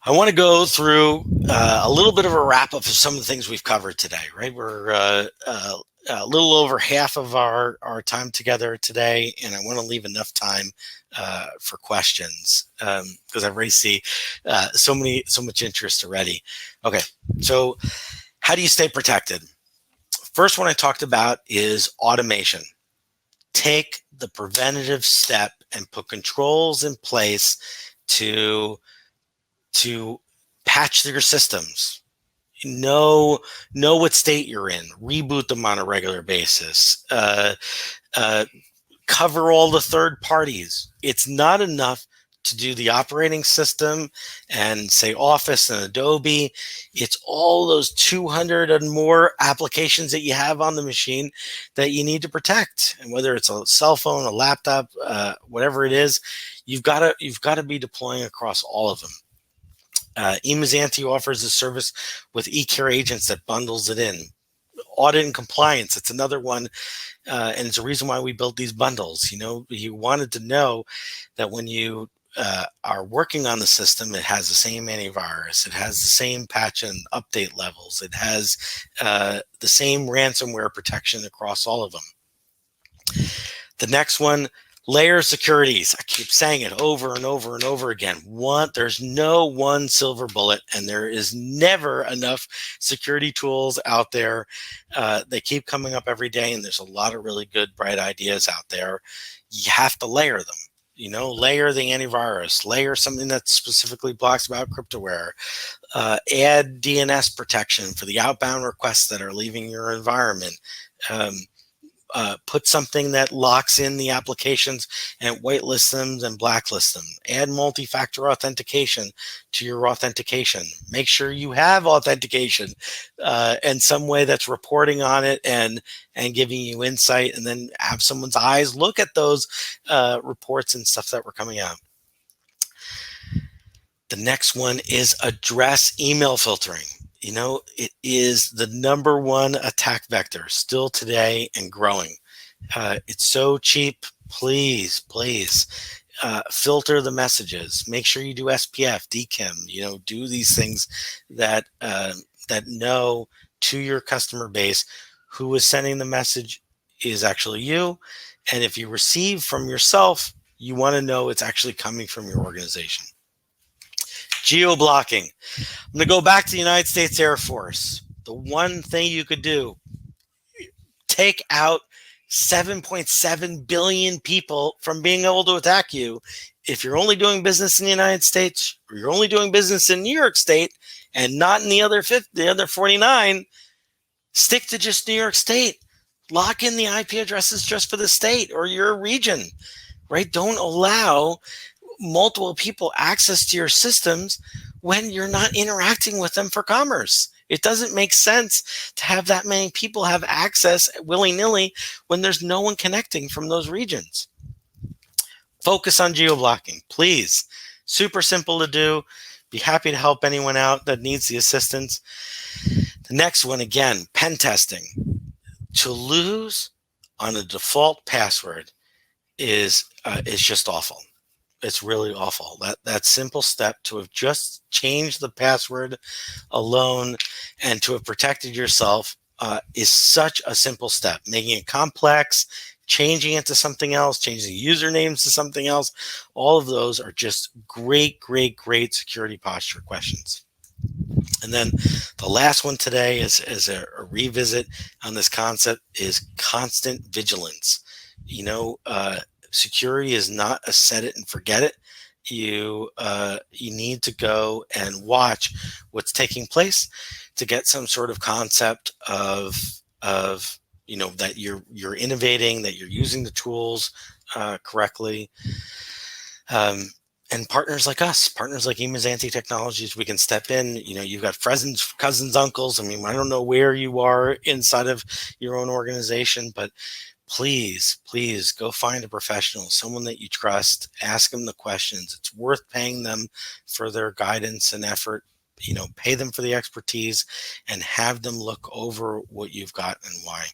I want to go through a little bit of a wrap up of some of the things we've covered today, right? We're a little over half of our time together today, and I want to leave enough time for questions because I already see so much interest already. Okay, so how do you stay protected? First one I talked about is automation. Take the preventative step and put controls in place to patch your systems. Know what state you're in. Reboot them on a regular basis. Cover all the third parties. It's not enough to do the operating system and say Office and Adobe. It's all those 200 and more applications that you have on the machine that you need to protect. And whether it's a cell phone, a laptop, whatever it is, you've got to be deploying across all of them. eMazzanti offers a service with eCare agents that bundles it in. Audit and compliance, it's another one, and it's a reason why we built these bundles. You wanted to know that when you are working on the system, it has the same antivirus, it has the same patch and update levels, it has the same ransomware protection across all of them. The next one, layer securities. I keep saying it over and over and over again. There's no one silver bullet, and there is never enough security tools out there. They keep coming up every day, and there's a lot of really good, bright ideas out there. You have to layer them. Layer the antivirus, layer something that specifically blocks about cryptoware, add DNS protection for the outbound requests that are leaving your environment. Put something that locks in the applications and whitelist them and blacklist them. Add multi-factor authentication to your authentication. Make sure you have authentication and some way that's reporting on it and giving you insight, and then have someone's eyes look at those reports and stuff that were coming out. The next one is address email filtering. It is the number one attack vector still today and growing. It's so cheap. Please, filter the messages. Make sure you do SPF, DKIM. Do these things that know to your customer base who is sending the message is actually you, and if you receive from yourself, you want to know it's actually coming from your organization. Geo-blocking. I'm going to go back to the United States Air Force. The one thing you could do, take out 7.7 billion people from being able to attack you. If you're only doing business in the United States, or you're only doing business in New York State and not in the other 49, stick to just New York State. Lock in the IP addresses just for the state or your region, right? Don't allow multiple people access to your systems when you're not interacting with them for commerce. It doesn't make sense to have that many people have access willy-nilly when there's no one connecting from those regions. Focus on geo-blocking, please. Super simple to do. Be happy to help anyone out that needs the assistance. The next one, again, pen testing. To lose on a default password is just awful. It's really awful. That simple step to have just changed the password alone and to have protected yourself is such a simple step. Making it complex, changing it to something else, changing the usernames to something else, all of those are just great security posture questions. And then the last one today is a revisit on this concept is constant vigilance. Security is not a set it and forget it. You need to go and watch what's taking place to get some sort of concept of that you're innovating, that you're using the tools correctly. And partners like us, partners like eMazzanti Technologies, we can step in. You've got friends, cousins, uncles. I mean, I don't know where you are inside of your own organization, but please go find a professional, someone that you trust. Ask them the questions. It's worth paying them for their guidance and effort. Pay them for the expertise and have them look over what you've got and why.